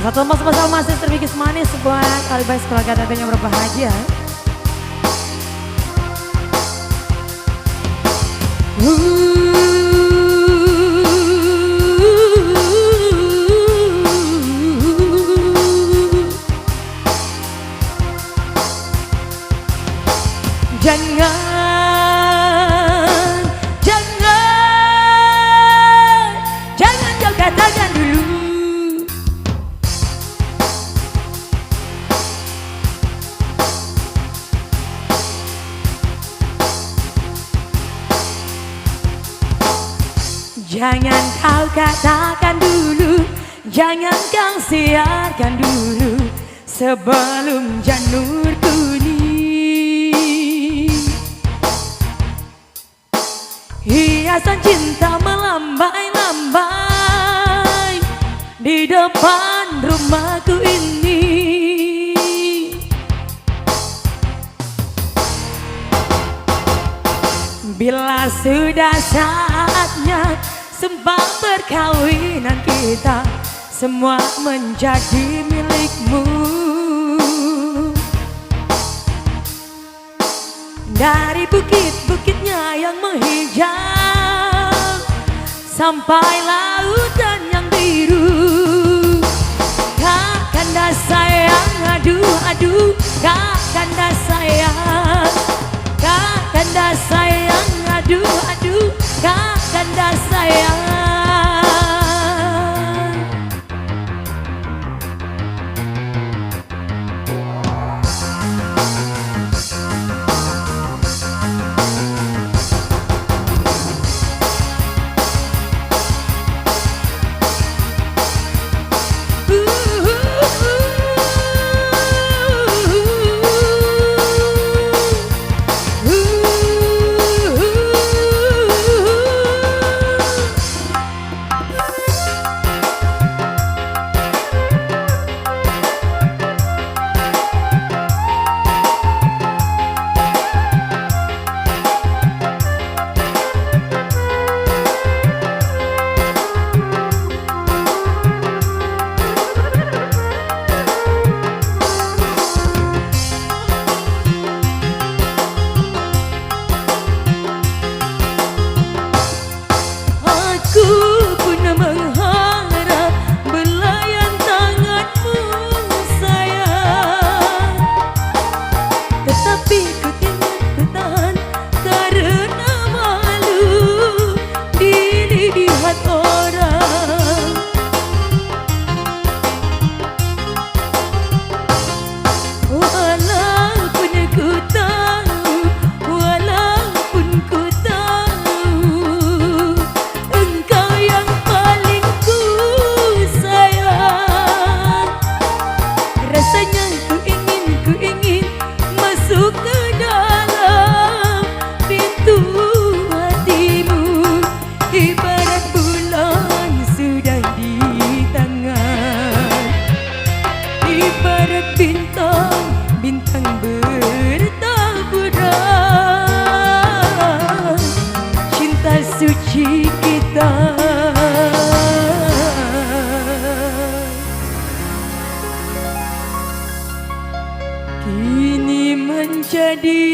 Satu mas spesial masih terbikis manis buat kali baik keluarga tentunya berbahagia. Jangan kau katakan dulu. Jangan kau katakan dulu, jangan kau siarkan dulu sebelum janur kuning. Hiasan cinta melambai-lambai di depan rumahku ini. Bila sudah saatnya sembah perkawinan kita, semua menjadi milikmu. Dari bukit-bukitnya yang menghijau sampai lautan yang biru. Kak kanda sayang, aduh aduh, kak kanda sayang, kak kanda sayang, aduh aduh, kak kanda sayang. Bintang bertaburan, cinta suci kita kini menjadi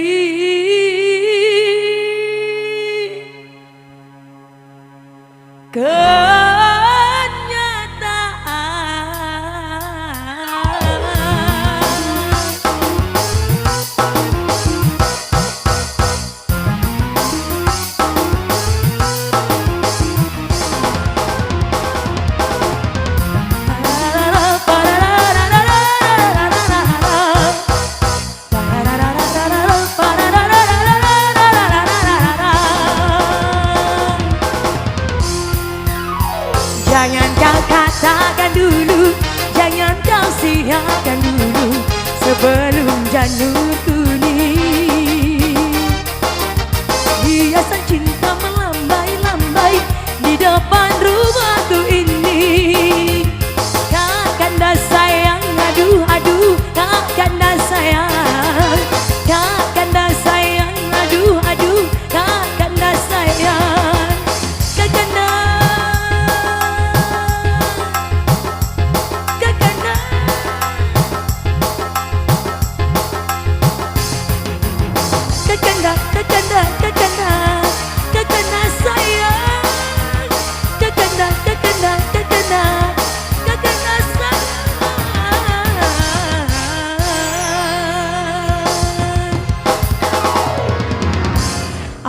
jangan kau katakan dulu, jangan kau siapkan dulu sebelum janur kuning. Hiasan cinta melambai-lambai di depan rumahku ini. Kak kanda sayang, aduh aduh, kak kanda sayang, kak kanda sayang, aduh aduh, kak kanda sayang, kak kanda.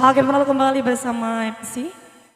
Oke, kembali bersama MC.